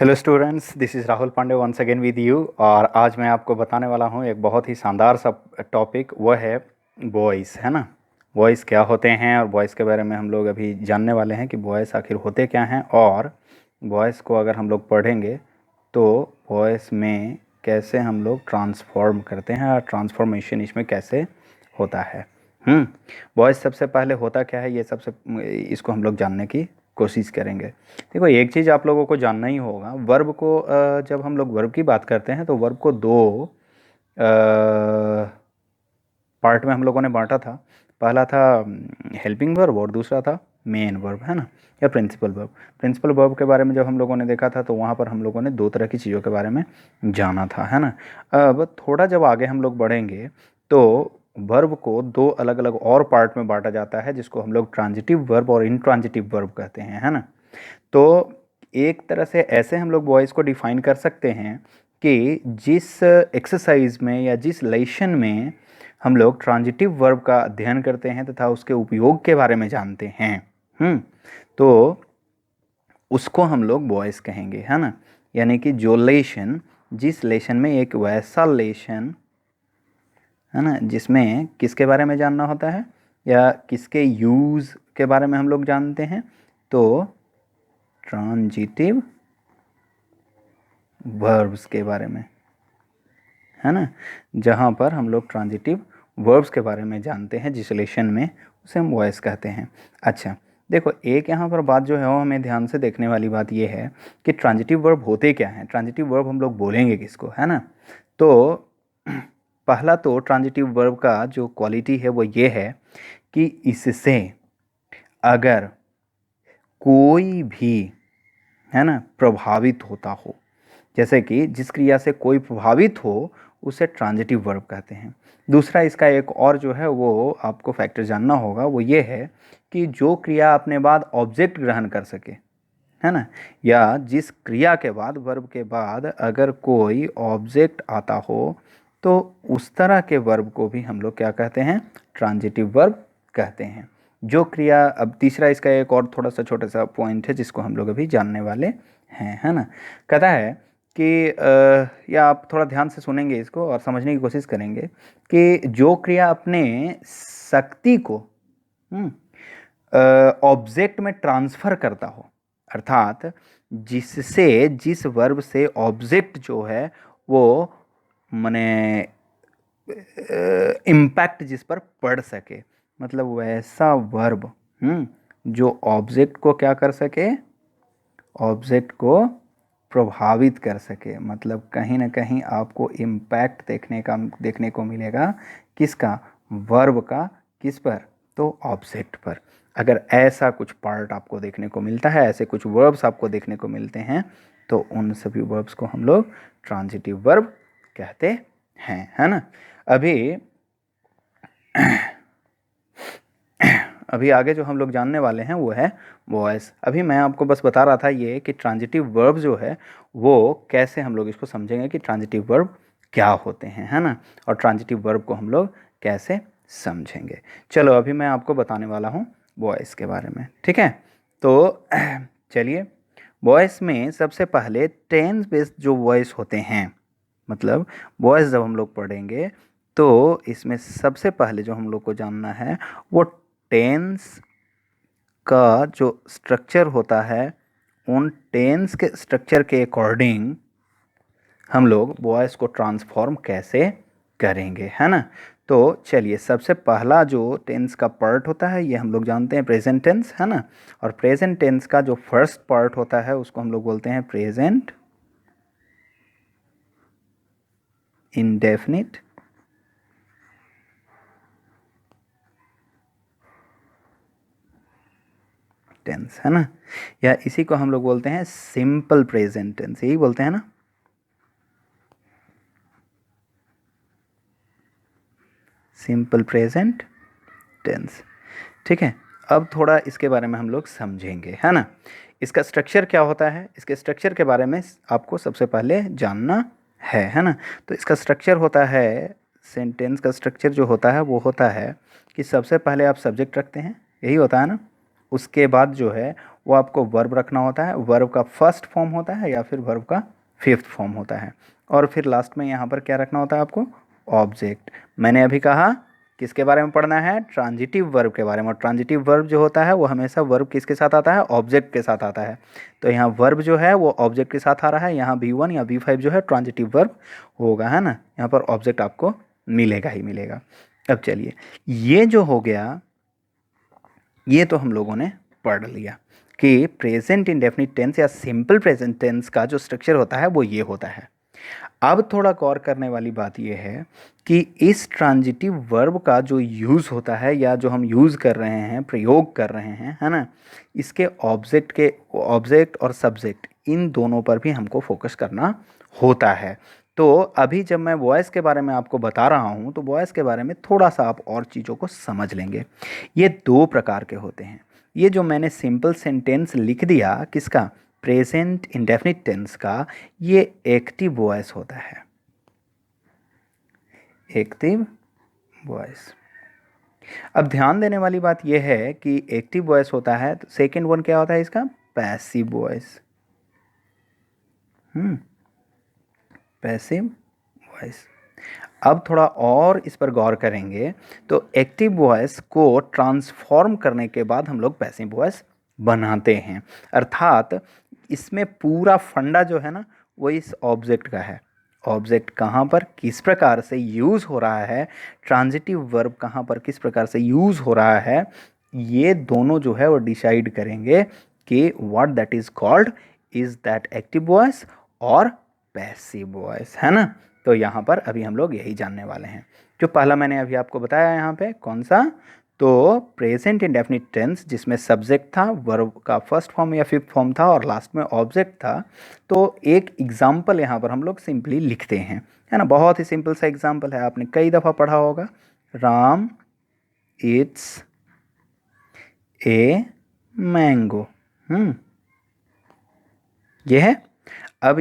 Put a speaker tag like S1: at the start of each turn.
S1: Hello students, this is Rahul Pandey once again with you. और आज मैं आपको बताने वाला हूँ एक बहुत ही शानदार सा टॉपिक, वो है बॉयज़, है ना। बॉयज़ क्या होते हैं और बॉयज़ के बारे में हम लोग अभी जानने वाले हैं कि बॉयज़ आखिर होते क्या हैं, और बॉयज़ को अगर हम लोग पढ़ेंगे तो बॉयज़ में कैसे हम लोग ट्रांसफॉर्म करते हैं और ट्रांसफॉर्मेशन इसमें कैसे होता है। बॉयज़ सबसे पहले होता क्या है, ये सबसे इसको हम लोग जानने की कोशिश करेंगे। देखो, एक चीज़ आप लोगों को जानना ही होगा, वर्ब को जब हम लोग वर्ब की बात करते हैं तो वर्ब को दो पार्ट में हम लोगों ने बांटा था। पहला था हेल्पिंग वर्ब और दूसरा था मेन वर्ब, है ना, या प्रिंसिपल वर्ब। प्रिंसिपल वर्ब के बारे में जब हम लोगों ने देखा था तो वहाँ पर हम लोगों ने दो तरह की चीज़ों के बारे में जाना था, है ना। अब थोड़ा जब आगे हम लोग बढ़ेंगे तो वर्ब को दो अलग अलग और पार्ट में बांटा जाता है, जिसको हम लोग ट्रांजिटिव वर्ब और इंट्रांजिटिव वर्ब कहते हैं, है ना। तो एक तरह से ऐसे हम लोग वॉइस को डिफाइन कर सकते हैं कि जिस एक्सरसाइज में या जिस लेसन में हम लोग ट्रांजिटिव वर्ब का अध्ययन करते हैं तथा उसके उपयोग के बारे में जानते हैं, तो उसको हम लोग वॉइस कहेंगे, है ना। यानी कि जो लेसन, जिस लेसन में एक वैसा लेसन, है ना, जिसमें किसके बारे में जानना होता है या किसके यूज़ के बारे में हम लोग जानते हैं, तो ट्रांजिटिव वर्ब्स के बारे में, है ना। जहाँ पर हम लोग ट्रांजिटिव वर्ब्स के बारे में जानते हैं जिस रिलेशन में, उसे हम वॉइस कहते हैं। अच्छा, देखो, एक यहाँ पर बात जो है वो हमें ध्यान से देखने वाली बात ये है कि ट्रांजिटिव वर्ब होते क्या हैं, ट्रांजिटिव वर्ब हम लोग बोलेंगे किसको, है ना। तो पहला तो ट्रांजिटिव वर्ब का जो क्वालिटी है वो ये है कि इससे अगर कोई भी, है ना, प्रभावित होता हो, जैसे कि जिस क्रिया से कोई प्रभावित हो उसे ट्रांजिटिव वर्ब कहते हैं। दूसरा इसका एक और जो है वो आपको फैक्टर जानना होगा, वो ये है कि जो क्रिया अपने बाद ऑब्जेक्ट ग्रहण कर सके, है ना, या जिस क्रिया के बाद, वर्ब के बाद अगर कोई ऑब्जेक्ट आता हो तो उस तरह के वर्ब को भी हम लोग क्या कहते हैं, ट्रांजिटिव वर्ब कहते हैं। जो क्रिया, अब तीसरा इसका एक और थोड़ा सा छोटा सा पॉइंट है जिसको हम लोग अभी जानने वाले हैं, है ना। कहता है कि या आप थोड़ा ध्यान से सुनेंगे इसको और समझने की कोशिश करेंगे कि जो क्रिया अपने शक्ति को ऑब्जेक्ट में ट्रांसफ़र करता हो, अर्थात जिससे, जिस वर्ब से ऑब्जेक्ट जो है वो माने इम्पैक्ट जिस पर पड़ सके, मतलब वैसा वर्ब जो ऑब्जेक्ट को क्या कर सके, ऑब्जेक्ट को प्रभावित कर सके। मतलब कहीं ना कहीं आपको इम्पैक्ट देखने को मिलेगा किसका, वर्ब का, किस पर, तो ऑब्जेक्ट पर। अगर ऐसा कुछ पार्ट आपको देखने को मिलता है, ऐसे कुछ वर्ब्स आपको देखने को मिलते हैं, तो उन सभी वर्ब्स को हम लोग ट्रांजिटिव वर्ब कहते हैं, है ना। अभी आगे जो हम लोग जानने वाले हैं वो है वॉइस। अभी मैं आपको बस बता रहा था ये कि ट्रांजिटिव वर्ब जो है वो कैसे हम लोग इसको समझेंगे कि ट्रांजिटिव वर्ब क्या होते हैं, है ना, और ट्रांजिटिव वर्ब को हम लोग कैसे समझेंगे। चलो, अभी मैं आपको बताने वाला हूँ वॉइस के बारे में, ठीक है। तो चलिए, वॉइस में सबसे पहले टेंस बेस्ड जो वॉइस होते हैं, मतलब वॉइस जब हम लोग पढ़ेंगे तो इसमें सबसे पहले जो हम लोग को जानना है वो टेंस का जो स्ट्रक्चर होता है, उन टेंस के स्ट्रक्चर के अकॉर्डिंग हम लोग वॉइस को ट्रांसफॉर्म कैसे करेंगे, है ना। तो चलिए, सबसे पहला जो टेंस का पार्ट होता है ये हम लोग जानते हैं प्रेजेंट टेंस, है ना। और प्रेजेंट टेंस का जो फर्स्ट पार्ट होता है उसको हम लोग बोलते हैं प्रेजेंट इंडेफिनिट टेंस, है ना, या इसी को हम लोग बोलते हैं सिंपल प्रेजेंट टेंस, यही बोलते हैं ना, सिंपल प्रेजेंट टेंस। ठीक है, अब थोड़ा इसके बारे में हम लोग समझेंगे, है ना। इसका स्ट्रक्चर क्या होता है, इसके स्ट्रक्चर के बारे में आपको सबसे पहले जानना है ना। तो इसका स्ट्रक्चर होता है, सेंटेंस का स्ट्रक्चर जो होता है वो होता है कि सबसे पहले आप सब्जेक्ट रखते हैं, यही होता है ना। उसके बाद जो है वो आपको वर्ब रखना होता है, वर्ब का फर्स्ट फॉर्म होता है या फिर वर्ब का फिफ्थ फॉर्म होता है, और फिर लास्ट में यहाँ पर क्या रखना होता है आपको, ऑब्जेक्ट। मैंने अभी कहा किसके बारे में पढ़ना है, ट्रांजिटिव वर्ब के बारे में, और ट्रांजिटिव वर्ब जो होता है वो हमेशा वर्ब किसके साथ आता है, ऑब्जेक्ट के साथ आता है। तो यहाँ वर्ब जो है वो ऑब्जेक्ट के साथ आ रहा है, यहाँ V1 या V5 जो है ट्रांजिटिव वर्ब होगा, है ना, यहाँ पर ऑब्जेक्ट आपको मिलेगा ही मिलेगा। अब चलिए, ये जो हो गया ये तो हम लोगों ने पढ़ लिया कि प्रेजेंट इंडेफिनिट टेंस या सिंपल प्रेजेंट टेंस का जो स्ट्रक्चर होता है वो ये होता है। अब थोड़ा गौर करने वाली बात यह है कि इस ट्रांजिटिव वर्ब का जो यूज़ होता है या जो हम यूज़ कर रहे हैं, प्रयोग कर रहे हैं, है ना, इसके ऑब्जेक्ट और सब्जेक्ट इन दोनों पर भी हमको फोकस करना होता है। तो अभी जब मैं वॉइस के बारे में आपको बता रहा हूँ तो वॉइस के बारे में थोड़ा सा आप और चीज़ों को समझ लेंगे। ये दो प्रकार के होते हैं। ये जो मैंने सिंपल सेंटेंस लिख दिया किसका, प्रेजेंट इंडेफिनिट टेंस का, ये एक्टिव वॉइस होता है, एक्टिव वॉइस। अब ध्यान देने वाली बात यह है कि एक्टिव वॉइस होता है तो सेकेंड वन क्या होता है इसका, पैसिव वॉइस। Passive voice. अब थोड़ा और इस पर गौर करेंगे तो एक्टिव वॉइस को ट्रांसफॉर्म करने के बाद हम लोग पैसिव वॉइस बनाते हैं, अर्थात इसमें पूरा फंडा जो है ना वो इस ऑब्जेक्ट का है। ऑब्जेक्ट कहाँ पर किस प्रकार से यूज़ हो रहा है, ट्रांजिटिव वर्ब कहाँ पर किस प्रकार से यूज़ हो रहा है, ये दोनों जो है वो डिसाइड करेंगे कि what that is called, is that active voice और पैसिव वॉइस, है ना। तो यहाँ पर अभी हम लोग यही जानने वाले हैं। जो पहला मैंने अभी आपको बताया यहाँ पे कौन सा, तो प्रेजेंट इंडेफिनिट टेंस जिसमें सब्जेक्ट था, वर्ब का फर्स्ट फॉर्म या फिफ्थ फॉर्म था और लास्ट में ऑब्जेक्ट था। तो एक एग्जाम्पल यहाँ पर हम लोग सिंपली लिखते हैं, है ना, बहुत ही सिंपल सा एग्जाम्पल है, आपने कई दफ़ा पढ़ा होगा, राम इट्स ए मैंगो। ये है। अब